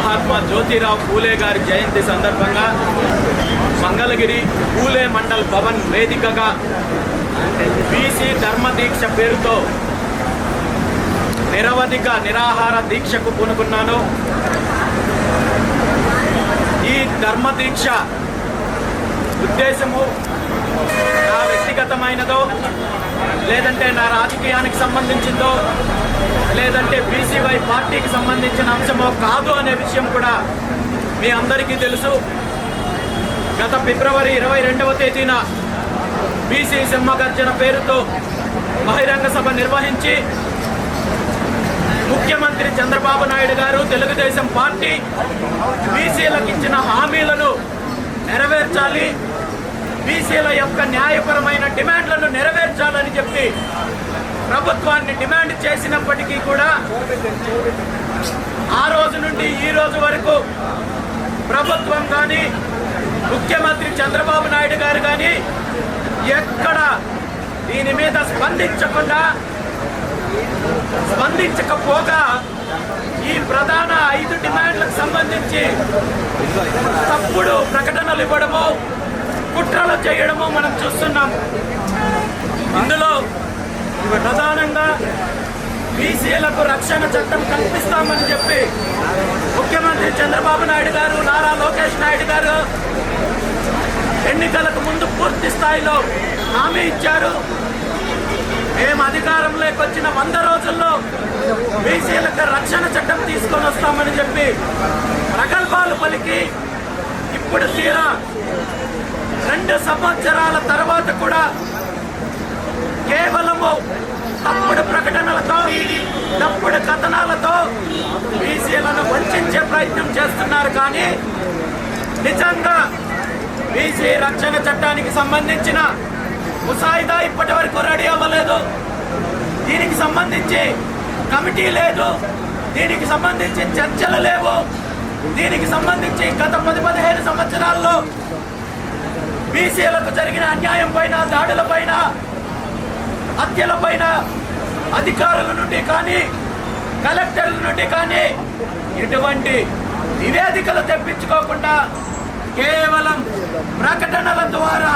మహాత్మా జ్యోతిరావు పూలే గారి జయంతి సందర్భంగా మంగళగిరి పూలే మండల్ భవన్ వేదికగా బీసీ ధర్మదీక్ష పేరుతో నిరవధిక నిరాహార దీక్షకు పూనుకున్నాను. ఈ ధర్మదీక్ష ఉద్దేశము నా వ్యక్తిగతమైనదో, లేదంటే నా రాజకీయానికి సంబంధించిందో, లేదంటే బీసీవై పార్టీకి సంబంధించిన అంశమో కాదు అనే విషయం కూడా మీ అందరికీ తెలుసు. గత ఫిబ్రవరి 22వ తేదీన బీసీ సింహగర్జన పేరుతో బహిరంగ సభ నిర్వహించి ముఖ్యమంత్రి చంద్రబాబు నాయుడు గారు, తెలుగుదేశం పార్టీ బీసీలకు ఇచ్చిన హామీలను నెరవేర్చాలి, బీసీల యొక్క న్యాయపరమైన డిమాండ్లను నెరవేర్చాలని చెప్పి ప్రభుత్వాన్ని డిమాండ్ చేసినప్పటికీ కూడా ఆ రోజు నుండి ఈ రోజు వరకు ప్రభుత్వం కానీ, ముఖ్యమంత్రి చంద్రబాబు నాయుడు గారు కానీ ఎక్కడ దీని మీద స్పందించకపోగా ఈ ప్రధాన 5 డిమాండ్లకు సంబంధించి తప్పుడు ప్రకటనలు ఇవ్వడము, కుట్రలు చేయడము మనం చూస్తున్నాం. ఇందులో ప్రధానంగా బీసీలకు రక్షణ చట్టం కల్పిస్తామని చెప్పి ముఖ్యమంత్రి చంద్రబాబు నాయుడు గారు, నారా లోకేష్ నాయుడు గారు ఎన్నికలకు ముందు పూర్తి స్థాయిలో హామీ ఇచ్చారు. మేము అధికారంలోకి వచ్చిన 100 రోజుల్లో బీసీలకు రక్షణ చట్టం తీసుకొని వస్తామని చెప్పి ప్రగల్భాలు పలికి ఇప్పుడు తీరా 2 సంవత్సరాల తర్వాత కూడా కేవలము తప్పుడు ప్రకటనలతో, తప్పుడు కథనాలతో బీసీలను వంచే ప్రయత్నం చేస్తున్నారు. కానీ నిజంగా బీసీ రక్షణ చట్టానికి సంబంధించిన ముసాయిదా ఇప్పటి వరకు రెడీ అవ్వలేదు. దీనికి సంబంధించి కమిటీ లేదు, దీనికి సంబంధించి చర్చలు లేవు, దీనికి సంబంధించి గత 10-15 సంవత్సరాల్లో బీసీలకు జరిగిన అన్యాయం పైన, దాడుల పైన, హత్యల పైన అధికారుల నుండి కానీ, కలెక్టర్ల నుండి కానీ ఇటువంటి నివేదికలు తెప్పించుకోకుండా కేవలం ప్రకటనల ద్వారా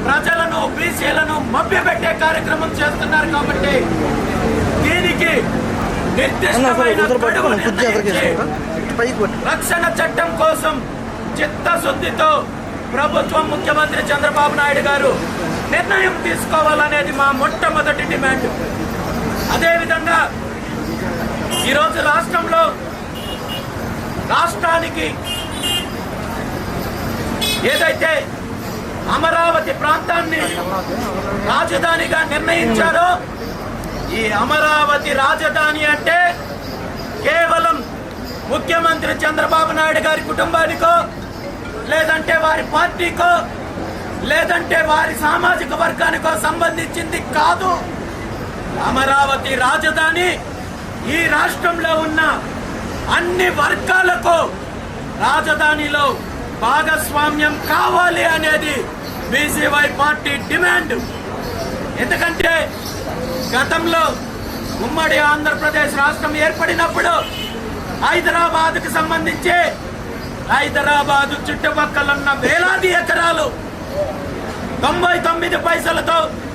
ప్రజలను, బీసీలను మభ్యపెట్టే కార్యక్రమం చేస్తున్నారు. కాబట్టి దీనికి నిర్దిష్టమైన రక్షణ చట్టం కోసం చిత్తశుద్ధితో ప్రభుత్వం, ముఖ్యమంత్రి చంద్రబాబు నాయుడు గారు నిర్ణయం తీసుకోవాలనేది మా మొట్టమొదటి డిమాండ్. అదేవిధంగా ఈరోజు రాష్ట్రానికి ఏదైతే అమరావతి ప్రాంతాన్ని రాజధానిగా నిర్ణయించారో, ఈ అమరావతి రాజధాని అంటే కేవలం ముఖ్యమంత్రి చంద్రబాబు నాయుడు గారి కుటుంబానికో, లేదంటే వారి పార్టీకో, లేదంటే వారి సామాజిక వర్గానికో సంబంధించింది కాదు. అమరావతి రాజధాని ఈ రాష్ట్రంలో ఉన్న అన్ని వర్గాలకు రాజధానిలో భాగస్వామ్యం కావాలి అనేది బీసీవై పార్టీ డిమాండ్. ఎందుకంటే గతంలో ఉమ్మడి ఆంధ్రప్రదేశ్ రాష్ట్రం ఏర్పడినప్పుడు హైదరాబాద్కు సంబంధించి హైదరాబాద్ చుట్టుపక్కల ఉన్న వేలాది ఎకరాలు 99 పైసలతో